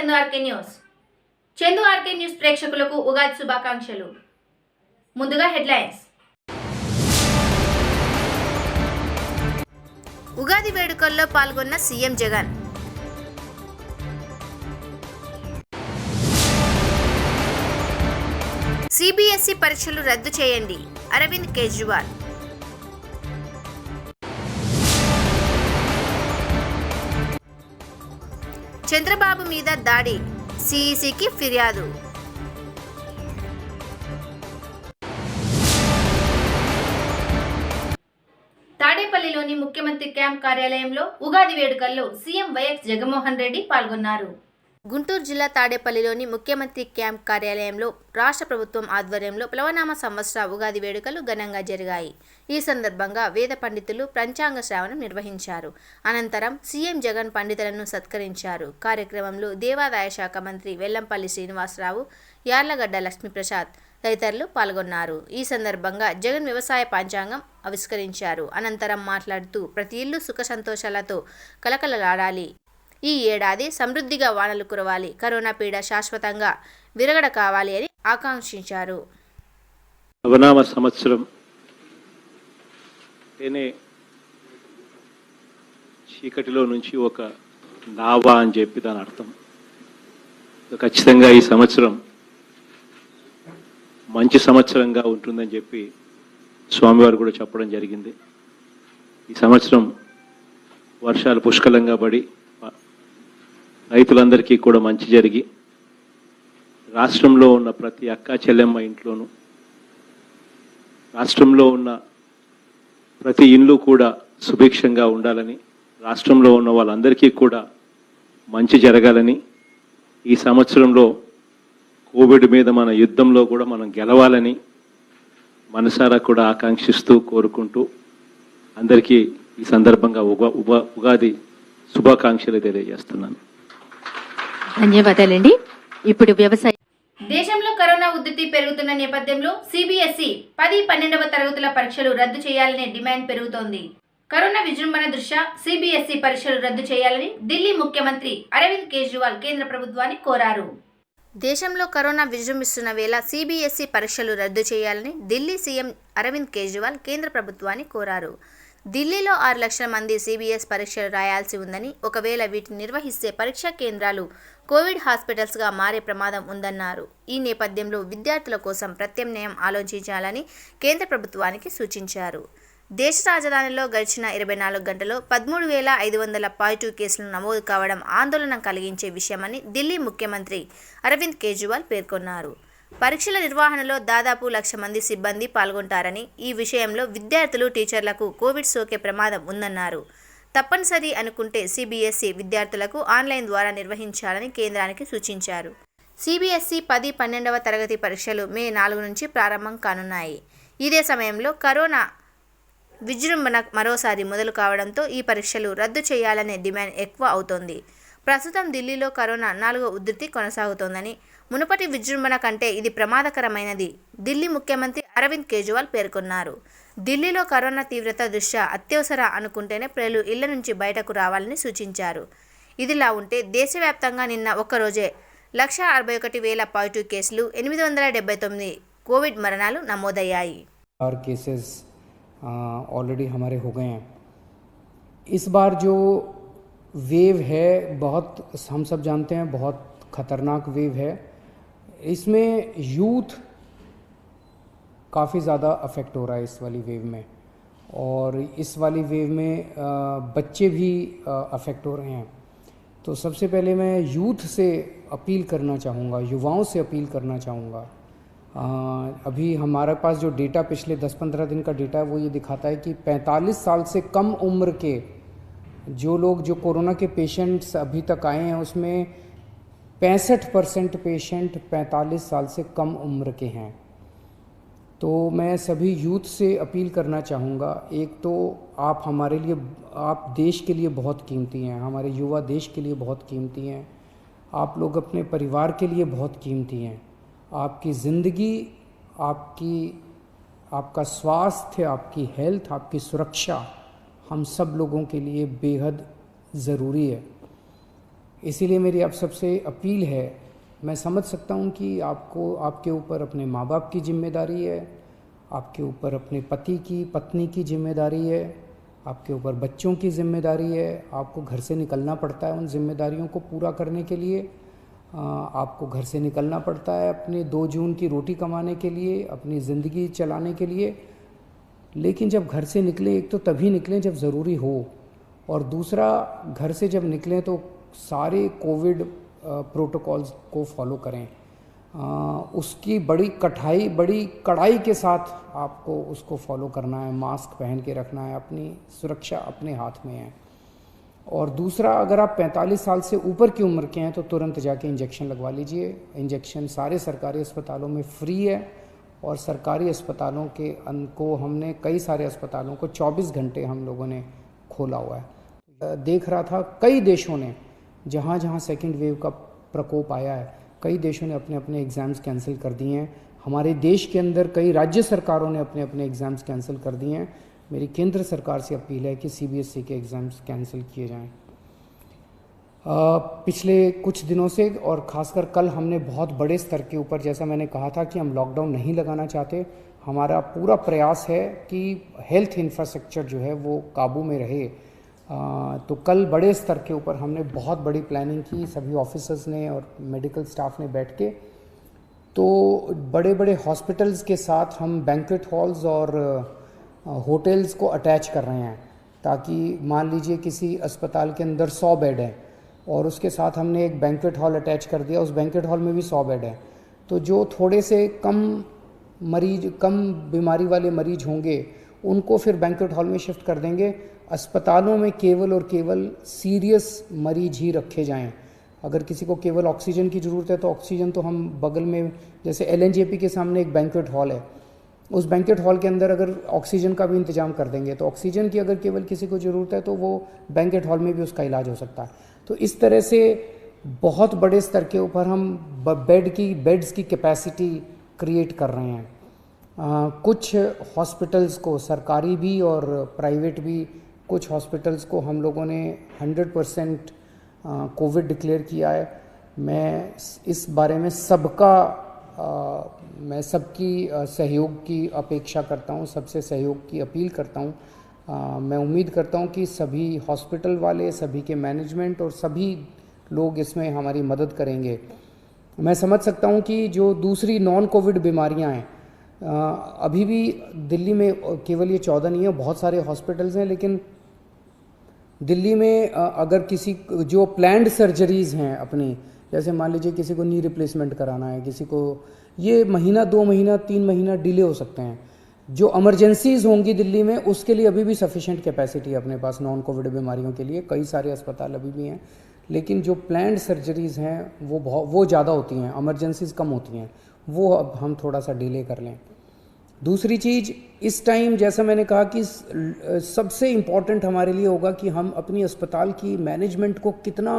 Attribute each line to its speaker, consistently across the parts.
Speaker 1: Chandu RK news. Chandu RK news ప్రేక్షకులకు ఉగాది శుభాకాంక్షలు. ముందుగా హెడ్లైన్స్. ఉగాది వేడుకల్లో పాల్గొన్న సీఎం జగన్. సిబిఎస్ఈ పరీక్షలు రద్దు చేయండి, అరవింద్ కేజ్రీవాల్. చంద్రబాబు మీద దాడి, సిఈసికి ఫిర్యాదు. తాడేపల్లిలోని ముఖ్యమంత్రి క్యాంప్ కార్యాలయంలో ఉగాది వేడుకల్లో సీఎం వైఎస్ జగన్మోహన్ రెడ్డి పాల్గొన్నారు. గుంటూరు జిల్లా తాడేపల్లిలోని ముఖ్యమంత్రి క్యాంప్ కార్యాలయంలో రాష్ట్ర ప్రభుత్వం ఆధ్వర్యంలో ప్లవనామ సంవత్సర ఉగాది వేడుకలు ఘనంగా జరిగాయి. ఈ సందర్భంగా వేద పండితులు పంచాంగ శ్రవణం నిర్వహించారు. అనంతరం సీఎం జగన్ పండితులను సత్కరించారు. కార్యక్రమంలో దేవాదాయ శాఖ మంత్రి వెల్లంపల్లి శ్రీనివాసరావు, యార్లగడ్డ లక్ష్మీప్రసాద్ తదితరులు పాల్గొన్నారు. ఈ సందర్భంగా జగన్ వ్యవసాయ పంచాంగం ఆవిష్కరించారు. అనంతరం మాట్లాడుతూ ప్రతి ఇల్లు సుఖ సంతోషాలతో కలకలలాడాలి, ఈ ఏడాది సమృద్ధిగా వానలు కురవాలి, కరోనా పీడ శాశ్వతంగా విరగడ కావాలి అని ఆకాంక్షించారు.
Speaker 2: నవనామ సంవత్సరం చీకటిలో నుంచి ఒక నావా అని చెప్పి దాని అర్థం. ఖచ్చితంగా ఈ సంవత్సరం మంచి సంవత్సరంగా ఉంటుందని చెప్పి స్వామివారు కూడా చెప్పడం జరిగింది. ఈ సంవత్సరం వర్షాలు పుష్కలంగా పడి రైతులందరికీ కూడా మంచి జరిగి రాష్ట్రంలో ఉన్న ప్రతి అక్క చెల్లెమ్మ ఇంట్లోనూ, రాష్ట్రంలో ఉన్న ప్రతి ఇల్లు కూడా సుభిక్షంగా ఉండాలని, రాష్ట్రంలో ఉన్న వాళ్ళందరికీ కూడా మంచి జరగాలని, ఈ సంవత్సరంలో కోవిడ్ మీద మన యుద్ధంలో కూడా మనం గెలవాలని మనసారా కూడా ఆకాంక్షిస్తూ కోరుకుంటూ అందరికీ ఈ సందర్భంగా ఉగాది శుభాకాంక్షలు తెలియజేస్తున్నాను.
Speaker 3: ధన్యవాదాలండి. ఇప్పుడు వ్యవసాయ
Speaker 1: దేశంలో కరోనా ఉధృతి పెరుగుతున్న నేపథ్యంలో సిబిఎస్ఈ 10-12వ తరగతుల పరీక్షలు రద్దు చేయాలనే డిమాండ్ పెరుగుతోంది. కరోనా విజృంభణ దృష్ట్యా సిబిఎస్ఈ పరీక్షలు రద్దు చేయాలని ఢిల్లీ ముఖ్యమంత్రి అరవింద్ కేజ్రీవాల్ కేంద్ర ప్రభుత్వాన్ని కోరారు. దేశంలో కరోనా విజృంభిస్తున్న వేళ సిబిఎస్ఈ పరీక్షలు రద్దు చేయాలని ఢిల్లీ సీఎం అరవింద్ కేజ్రీవాల్ కేంద్ర ప్రభుత్వాన్ని కోరారు. ఢిల్లీలో 6 లక్షల మంది సిబిఎస్ పరీక్షలు రాయాల్సి ఉందని, ఒకవేళ వీటిని నిర్వహిస్తే పరీక్షా కేంద్రాలు కోవిడ్ హాస్పిటల్స్గా మారే ప్రమాదం ఉందన్నారు. ఈ నేపథ్యంలో విద్యార్థుల కోసం ప్రత్యామ్నాయం ఆలోచించాలని కేంద్ర ప్రభుత్వానికి సూచించారు. దేశ రాజధానిలో గడిచిన 24 గంటల్లో 13,500 పాజిటివ్ కేసులు నమోదు కావడం ఆందోళన కలిగించే విషయమని ఢిల్లీ ముఖ్యమంత్రి అరవింద్ కేజ్రీవాల్ పేర్కొన్నారు. పరీక్షల నిర్వహణలో దాదాపు 1,00,000 మంది సిబ్బంది పాల్గొంటారని, ఈ విషయంలో విద్యార్థులు, టీచర్లకు కోవిడ్ సోకే ప్రమాదం ఉందన్నారు. తప్పనిసరి అనుకుంటే సిబిఎస్ఈ విద్యార్థులకు ఆన్లైన్ ద్వారా నిర్వహించాలని కేంద్రానికి సూచించారు. సిబిఎస్ఈ 10-12వ తరగతి పరీక్షలు మే 4 నుంచి ప్రారంభం కానున్నాయి. ఇదే సమయంలో కరోనా విజృంభణ మరోసారి మొదలు కావడంతో ఈ పరీక్షలు రద్దు చేయాలనే డిమాండ్ ఎక్కువ అవుతోంది. ప్రస్తుతం ఢిల్లీలో కరోనా 4వ ఉధృతి కొనసాగుతోందని, మునుపటి విజృంభణ కంటే ఇది ప్రమాదకరమైనది ఢిల్లీ ముఖ్యమంత్రి అరవింద్ కేజ్రీవాల్ పేర్కొన్నారు. ఢిల్లీలో కరోనా తీవ్రత దృష్ట్యా అత్యవసర అనుకుంటేనే ప్రజలు ఇళ్ల నుంచి బయటకు రావాలని సూచించారు. ఇదిలా ఉంటే దేశవ్యాప్తంగా నిన్న ఒక్కరోజే 1,61,000 పాజిటివ్ కేసులు, 879 కోవిడ్ మరణాలు నమోదయ్యాయి.
Speaker 4: केसेस ऑलरेडी हमारे हो गए हैं. इस बार जो वेव है बहुत, हम सब जानते हैं, बहुत ख़तरनाक वेव है. इसमें यूथ काफ़ी ज़्यादा अफेक्ट हो रहा है इस वाली वेव में, और इस वाली वेव में बच्चे भी अफेक्ट हो रहे हैं. तो सबसे पहले मैं यूथ से अपील करना चाहूँगा, युवाओं से अपील करना चाहूँगा. अभी हमारे पास जो डेटा पिछले 10-15 दिन का डेटा है वो ये दिखाता है कि 45 साल से कम उम्र के जो लोग, जो कोरोना के पेशेंट्स अभी तक आए हैं, उसमें 65% पेशेंट 45 साल से कम उम्र के हैं. तो मैं सभी यूथ से अपील करना चाहूँगा, एक तो आप हमारे लिए, आप देश के लिए बहुत कीमती हैं, हमारे युवा देश के लिए बहुत कीमती हैं, आप लोग अपने परिवार के लिए बहुत कीमती हैं. आपकी ज़िंदगी, आपका स्वास्थ्य, आपकी हेल्थ, आपकी सुरक्षा हम सब लोगों के लिए बेहद ज़रूरी है. इसीलिए मेरी आप सबसे अपील है, मैं समझ सकता हूँ कि आपको, आपके ऊपर अपने माँ बाप की जिम्मेदारी है, आपके ऊपर अपने पति की, पत्नी की जिम्मेदारी है, आपके ऊपर बच्चों की जिम्मेदारी है, आपको घर से निकलना पड़ता है उन जिम्मेदारियों को पूरा करने के लिए। आपको घर से निकलना पड़ता है अपने 2 जून की रोटी कमाने के लिए, अपनी ज़िंदगी चलाने के लिए। लेकिन जब घर से निकलें, एक तो तभी निकलें जब ज़रूरी हो, और दूसरा घर से जब निकलें तो सारे कोविड प्रोटोकॉल्स को फॉलो करें। उसकी बड़ी कड़ाई के साथ आपको उसको फॉलो करना है, मास्क पहन के रखना है, अपनी सुरक्षा अपने हाथ में है। और दूसरा, अगर आप 45 साल से ऊपर की उम्र के हैं तो तुरंत जाके इंजेक्शन लगवा लीजिए। इंजेक्शन सारे सरकारी अस्पतालों में फ्री है, और सरकारी अस्पतालों को हमने, कई सारे अस्पतालों को 24 घंटे हम लोगों ने खोला हुआ है। देख रहा था कई देशों ने, जहाँ जहाँ सेकेंड वेव का प्रकोप आया है, कई देशों ने अपने अपने एग्ज़ाम्स कैंसिल कर दिए हैं। हमारे देश के अंदर कई राज्य सरकारों ने अपने अपने एग्ज़ाम्स कैंसिल कर दिए हैं। मेरी केंद्र सरकार से अपील है कि CBSE के एग्ज़ाम्स कैंसिल किए जाएं। पिछले कुछ दिनों से, और ख़ासकर कल, हमने बहुत बड़े स्तर के ऊपर, जैसा मैंने कहा था कि हम लॉकडाउन नहीं लगाना चाहते, हमारा पूरा प्रयास है कि हेल्थ इंफ्रास्ट्रक्चर जो है वो काबू में रहे। तो कल बड़े स्तर के ऊपर हमने बहुत बड़ी प्लानिंग की, सभी ऑफिसर्स ने और मेडिकल स्टाफ ने बैठ के। तो बड़े बड़े हॉस्पिटल्स के साथ हम बैंक्वेट हॉल्स और होटल्स को अटैच कर रहे हैं, ताकि मान लीजिए किसी अस्पताल के अंदर 100 बेड है और उसके साथ हमने एक बैंक्वेट हॉल अटैच कर दिया, उस बैंक्वेट हॉल में भी 100 बेड है। तो जो थोड़े से कम बीमारी वाले मरीज होंगे उनको फिर बैंक्वेट हॉल में शिफ्ट कर देंगे। अस्पतालों में केवल और केवल सीरियस मरीज ही रखे जाएं। अगर किसी को केवल ऑक्सीजन की ज़रूरत है तो ऑक्सीजन तो हम बगल में, जैसे LNJP के सामने एक बैंक्वेट हॉल है, उस बैंक्वेट हॉल के अंदर अगर ऑक्सीजन का भी इंतजाम कर देंगे तो ऑक्सीजन की अगर केवल किसी को ज़रूरत है तो वो बैंक्वेट हॉल में भी उसका इलाज हो सकता है। तो इस तरह से बहुत बड़े स्तर के ऊपर हम बेड्स की कैपेसिटी क्रिएट कर रहे हैं। कुछ हॉस्पिटल्स को, सरकारी भी और प्राइवेट भी, कुछ हॉस्पिटल्स को हम लोगों ने 100% कोविड डिक्लेयर किया है। मैं इस बारे में मैं सबकी सहयोग की अपेक्षा करता हूँ, सबसे सहयोग की अपील करता हूँ। मैं उम्मीद करता हूँ कि सभी हॉस्पिटल वाले, सभी के मैनेजमेंट और सभी लोग इसमें हमारी मदद करेंगे। मैं समझ सकता हूँ कि जो दूसरी नॉन कोविड बीमारियाँ हैं, अभी भी दिल्ली में केवल ये 14 नहीं है, बहुत सारे हॉस्पिटल्स हैं, लेकिन दिल्ली में अगर किसी जो प्लान्ड सर्जरीज़ हैं अपनी, जैसे मान लीजिए किसी को नी रिप्लेसमेंट कराना है, किसी को, ये महीना, 2 महीना, 3 महीना डिले हो सकते हैं। जो इमरजेंसीज़ होंगी दिल्ली में, उसके लिए अभी भी सफिशेंट कैपेसिटी है अपने पास नॉन कोविड बीमारियों के लिए, कई सारे अस्पताल अभी भी हैं। लेकिन जो प्लान्ड सर्जरीज़ हैं वो ज़्यादा होती हैं, इमरजेंसीज़ कम होती हैं, वो अब हम थोड़ा सा डिले कर लें। दूसरी चीज़, इस टाइम जैसा मैंने कहा कि सबसे इम्पॉर्टेंट हमारे लिए होगा कि हम अपनी अस्पताल की मैनेजमेंट को कितना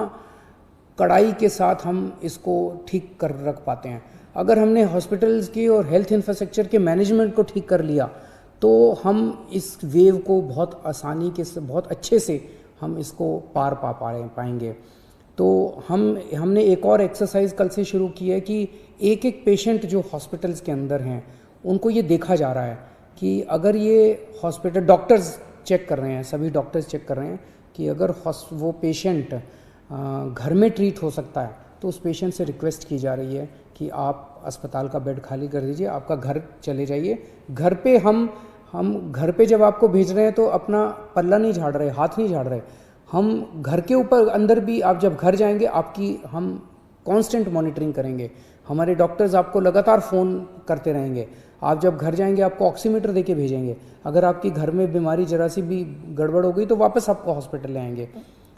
Speaker 4: कड़ाई के साथ हम इसको ठीक कर रख पाते हैं। अगर हमने हॉस्पिटल्स की और हेल्थ इंफ्रास्ट्रक्चर के मैनेजमेंट को ठीक कर लिया तो हम इस वेव को बहुत आसानी के, बहुत अच्छे से हम इसको पार पाएंगे। तो हमने एक और एक्सरसाइज कल से शुरू की है कि एक एक पेशेंट जो हॉस्पिटल्स के अंदर हैं उनको ये देखा जा रहा है कि अगर ये हॉस्पिटल, डॉक्टर्स चेक कर रहे हैं, सभी डॉक्टर्स चेक कर रहे हैं कि अगर वो पेशेंट घर में ट्रीट हो सकता है तो उस पेशेंट से रिक्वेस्ट की जा रही है कि आप अस्पताल का बेड खाली कर दीजिए, आपका घर चले जाइए। घर पे हम घर पे जब आपको भेज रहे हैं तो अपना पल्ला नहीं झाड़ रहे, हाथ नहीं झाड़ रहे, हम घर के ऊपर अंदर भी, आप जब घर जाएंगे आपकी हम कांस्टेंट मॉनिटरिंग करेंगे। हमारे डॉक्टर्स आपको लगातार फ़ोन करते रहेंगे। आप जब घर जाएंगे आपको ऑक्सीमीटर देके भेजेंगे। अगर आपकी घर में बीमारी जरा सी भी गड़बड़ हो गई तो वापस आपको हॉस्पिटल ले आएंगे।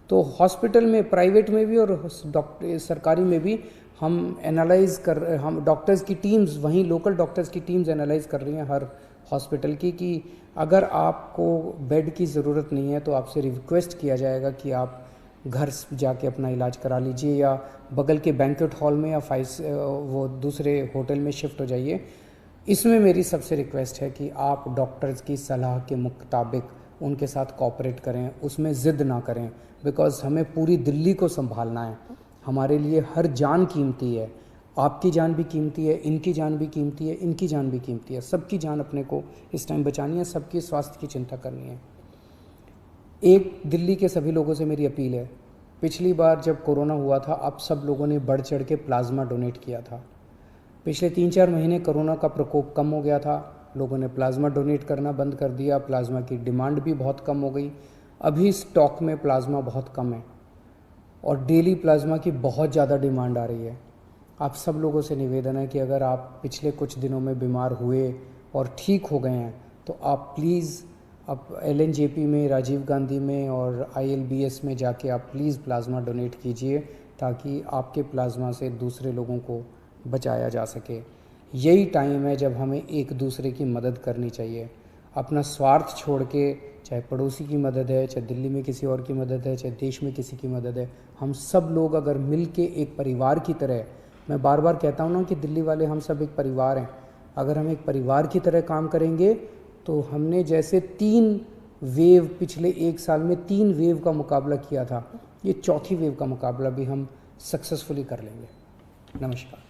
Speaker 4: तो हॉस्पिटल में, प्राइवेट में भी और सरकारी में भी हम डॉक्टर्स की टीम्स, वहीं लोकल डॉक्टर्स की टीम्स एनालाइज कर रही हैं हर हॉस्पिटल की, कि अगर आपको बेड की ज़रूरत नहीं है तो आपसे रिक्वेस्ट किया जाएगा कि आप घर जाके अपना इलाज करा लीजिए या बगल के बैंक्वेट हॉल में या वो दूसरे होटल में शिफ्ट हो जाइए। इसमें मेरी सबसे रिक्वेस्ट है कि आप डॉक्टर्स की सलाह के मुताबिक उनके साथ कोऑपरेट करें, उसमें ज़िद ना करें, बिकॉज़ हमें पूरी दिल्ली को संभालना है। हमारे लिए हर जान कीमती है, आपकी जान भी कीमती है, इनकी जान भी कीमती है, इनकी जान भी कीमती है, सबकी जान अपने को इस टाइम बचानी है, सबकी स्वास्थ्य की चिंता करनी है। एक दिल्ली के सभी लोगों से मेरी अपील है, पिछली बार जब कोरोना हुआ था आप सब लोगों ने बढ़ चढ़ के प्लाज्मा डोनेट किया था। पिछले 3-4 महीने कोरोना का प्रकोप कम हो गया था, लोगों ने प्लाज्मा डोनेट करना बंद कर दिया, प्लाज्मा की डिमांड भी बहुत कम हो गई। अभी स्टॉक में प्लाज्मा बहुत कम है और डेली प्लाज्मा की बहुत ज़्यादा डिमांड आ रही है। आप सब लोगों से निवेदन है कि अगर आप पिछले कुछ दिनों में बीमार हुए और ठीक हो गए हैं तो आप प्लीज़ आप LNJP में, राजीव गांधी में और ILBS में जाके आप प्लीज़ प्लाज्मा डोनेट कीजिए, ताकि आपके प्लाज्मा से दूसरे लोगों को बचाया जा सके। यही टाइम है जब हमें एक दूसरे की मदद करनी चाहिए। अपना स्वार्थ छोड़ के, चाहे पड़ोसी की मदद है, चाहे दिल्ली में किसी और की मदद है, चाहे देश में किसी की मदद है, हम सब लोग अगर मिल के एक परिवार की तरह, मैं बार बार कहता हूँ ना कि दिल्ली वाले हम सब एक परिवार हैं, अगर हम एक परिवार की तरह काम करेंगे तो हमने जैसे 3 वेव पिछले 1 साल में 3 वेव का मुकाबला किया था, ये चौथी वेव का मुकाबला भी हम सक्सेसफुली कर लेंगे। नमस्कार।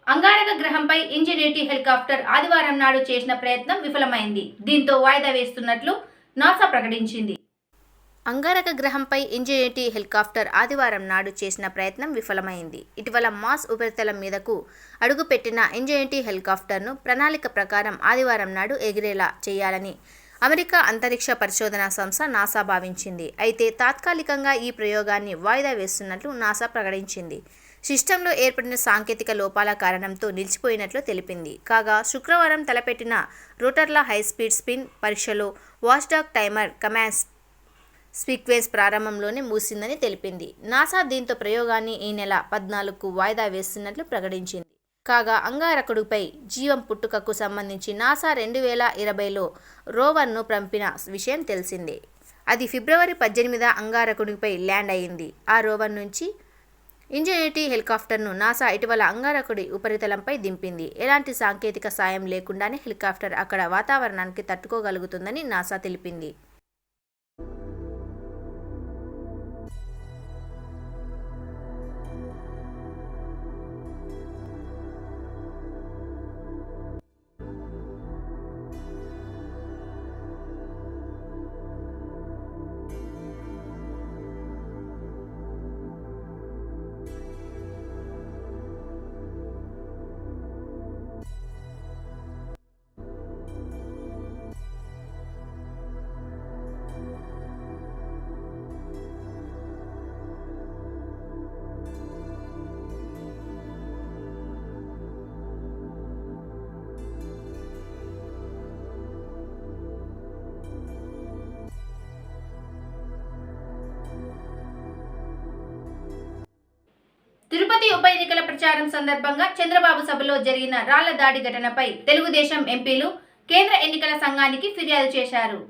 Speaker 1: అంగారక గ్రహంపై ఇంజనీటీ హెలికాప్టర్ ఆదివారం నాడు చేసిన ప్రయత్నం విఫలమైంది. దీంతో వాయిదా వేస్తున్నట్లు నాసా ప్రకటించింది. అంగారక గ్రహంపై ఇంజనీటీ హెలికాప్టర్ ఆదివారం నాడు చేసిన ప్రయత్నం విఫలమైంది. ఇటీవల మార్స్ ఉపరితలం మీదకు అడుగుపెట్టిన ఇంజనీటీ హెలికాప్టర్ను ప్రణాళిక ప్రకారం ఆదివారం నాడు ఎగిరేలా చేయాలని అమెరికా అంతరిక్ష పరిశోధనా సంస్థ నాసా భావించింది. అయితే తాత్కాలికంగా ఈ ప్రయోగాన్ని వాయిదా వేస్తున్నట్లు నాసా ప్రకటించింది. సిస్టంలో ఏర్పడిన సాంకేతిక లోపాల కారణంతో నిలిచిపోయినట్లు తెలిపింది. కాగా శుక్రవారం తలపెట్టిన రోటర్ల హైస్పీడ్ స్పిన్ పరీక్షలో వాచ్డాగ్ టైమర్ కమాండ్ సీక్వెన్స్ ప్రారంభంలోనే మూసిందని తెలిపింది. నాసా దీంతో ప్రయోగాన్ని ఈ నెల 14కు వాయిదా వేస్తున్నట్లు ప్రకటించింది. కాగా అంగారకుడిపై జీవం పుట్టుకకు సంబంధించి నాసా 2020లో రోవర్ను పంపిన విషయం తెలిసిందే. అది ఫిబ్రవరి 18 అంగారకుడిపై ల్యాండ్ అయింది. ఆ రోవర్ నుంచి ఇంజనీటీ హెలికాప్టర్ను నాసా ఇటీవల అంగారకుడి ఉపరితలంపై దింపింది. ఎలాంటి సాంకేతిక సాయం లేకుండానే హెలికాప్టర్ అక్కడ వాతావరణానికి తట్టుకోగలుగుతుందని నాసా తెలిపింది. తిరుపతి ఉప ఎన్నికల ప్రచారం సందర్భంగా చంద్రబాబు సభలో జరిగిన రాళ్ల దాడి ఘటనపై తెలుగుదేశం ఎంపీలు కేంద్ర ఎన్నికల సంఘానికి ఫిర్యాదు చేశారు.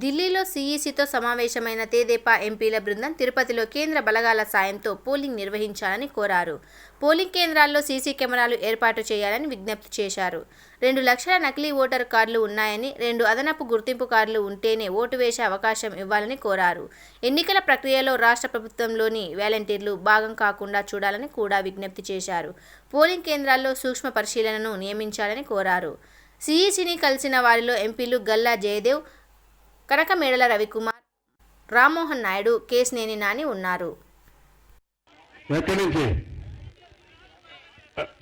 Speaker 1: ఢిల్లీలో సీఈసీతో సమావేశమైన తెదేపా ఎంపీల బృందం తిరుపతిలో కేంద్ర బలగాల సాయంతో పోలింగ్ నిర్వహించాలని కోరారు. పోలింగ్ కేంద్రాల్లో సీసీ కెమెరాలు ఏర్పాటు చేయాలని విజ్ఞప్తి చేశారు. 2 లక్షల నకిలీ ఓటర్ కార్డులు ఉన్నాయని, 2 అదనపు గుర్తింపు కార్డులు ఉంటేనే ఓటు వేసే అవకాశం ఇవ్వాలని కోరారు. ఎన్నికల ప్రక్రియలో రాష్ట్ర ప్రభుత్వంలోని వాలంటీర్లు భాగం కాకుండా చూడాలని కూడా విజ్ఞప్తి చేశారు. పోలింగ్ కేంద్రాల్లో సూక్ష్మ పరిశీలనను నియమించాలని కోరారు. సీఈసీని కలిసిన వారిలో ఎంపీలు గల్లా జయదేవ్, కనకమేడల రవికుమార్, రామ్మోహన్ నాయుడు, కేశినేని నాని ఉన్నారు.
Speaker 3: ఎక్కడి నుంచి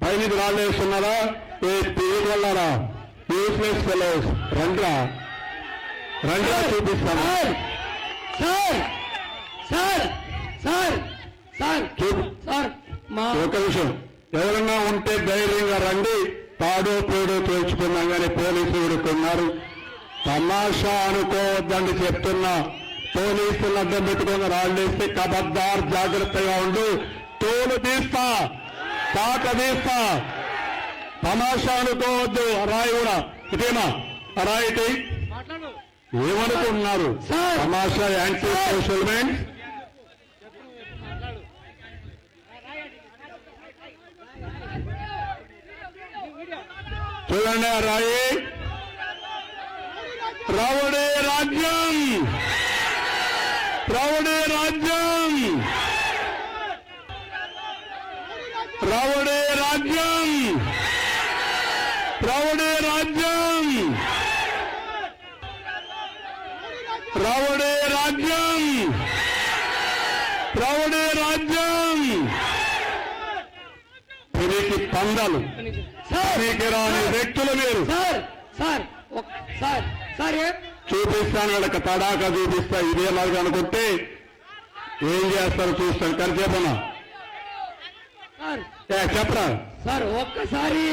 Speaker 3: పైకి రాలేస్తున్నారా? యూస్లెస్ ఫెలోస్ రండ్రా చూపిస్తాను. ఒక విషయం, ఎవరన్నా ఉంటే ధైర్యంగా రండి, తాడో పేడో తేల్చుకున్నాం కానీ పోలీసులు ఉడుకున్నారు. తమాషా అనుకోవద్దని చెప్తున్నా. పోలీసులు అడ్డం పెట్టుకుని రాళ్ళేస్తే కబద్దార్, జాగ్రత్తగా ఉండు, తోలు తీస్తా, తాట తీస్తా. తమాషా అనుకోవద్దు. రాయి కూడా ఇదేమా రాయిటి ఏమనుకుంటున్నారు? తమాషా యాంటీ సోషల్ మెంట్ చూడండి ఆ రాయి. రౌడీ రాజ్యం, రౌడీ రాజ్యం, రౌడీ రాజ్యం, రౌడీ రాజ్యం, రౌడీ రాజ్యం, రౌడీ రాజ్యం. పురికి పందలు, మీకు రాని వ్యక్తులు మీరు. చూపిస్తాను, వాళ్ళకి తడాకా చూపిస్తా. ఇదేలాగా అనుకుంటే ఏం చేస్తారో చూస్తాను. కరిచేపనా చెప్పరా సార్ ఒక్కసారి.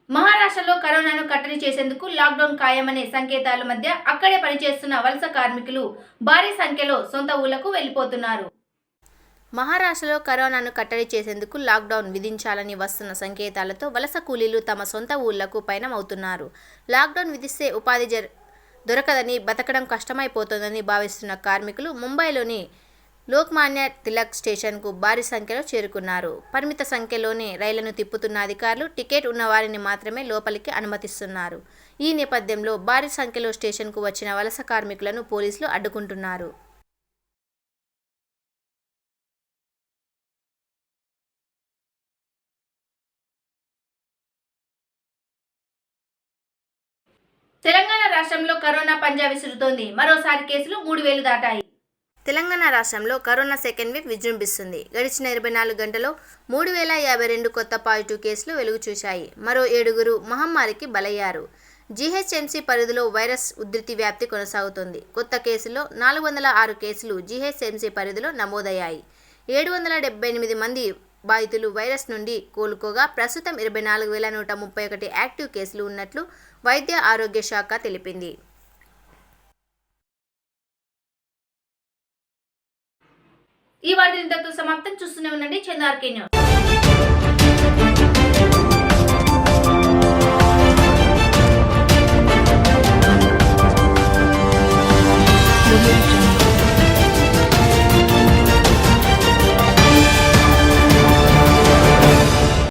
Speaker 1: మహారాష్ట్రలో కరోనాను కట్టడి చేసేందుకు లాక్డౌన్ ఖాయమనే సంకేతాల మధ్య అక్కడే పనిచేస్తున్న వలస కార్మికులు భారీ సంఖ్యలో సొంత ఊళ్లకు వెళ్లిపోతున్నారు. మహారాష్ట్రలో కరోనాను కట్టడి చేసేందుకు లాక్డౌన్ విధించాలని వస్తున్న సంకేతాలతో వలస కూలీలు తమ సొంత ఊళ్లకు పయనమవుతున్నారు. లాక్డౌన్ విధిస్తే ఉపాధి దొరకదని, బతకడం కష్టమైపోతుందని భావిస్తున్న కార్మికులు ముంబైలోని లోక్మాన్య తిలక్ స్టేషన్కు భారీ సంఖ్యలో చేరుకున్నారు. పరిమిత సంఖ్యలోనే రైళ్లను తిప్పుతున్న అధికారులు టికెట్ ఉన్నవారిని మాత్రమే లోపలికి అనుమతిస్తున్నారు. ఈ నేపథ్యంలో భారీ సంఖ్యలో స్టేషన్కు వచ్చిన వలస కార్మికులను పోలీసులు అడ్డుకుంటున్నారు. తెలంగాణ రాష్ట్రంలో కరోనా పంజా విసురుతోంది. మరోసారి కేసులు 3000 దాటాయి. తెలంగాణ రాష్ట్రంలో కరోనా సెకండ్ వేవ్ విజృంభిస్తుంది. గడిచిన 24 గంటల్లో 3052 కొత్త పాజిటివ్ కేసులు వెలుగు చూశాయి. మరో 7గురు మహమ్మారికి బలయ్యారు. జీహెచ్ఎంసీ పరిధిలో వైరస్ ఉధృతి వ్యాప్తి కొనసాగుతోంది. కొత్త కేసుల్లో 406 కేసులు జీహెచ్ఎంసీ పరిధిలో నమోదయ్యాయి. 778 మంది బాధితులు వైరస్ నుండి కోలుకోగా ప్రస్తుతం 24131 యాక్టివ్ కేసులు ఉన్నట్లు వైద్య ఆరోగ్య శాఖ తెలిపింది. ఈ వార్త ఇంతటితో సమాప్తం. చూస్తూనే ఉండండి చందార్కే న్యూస్.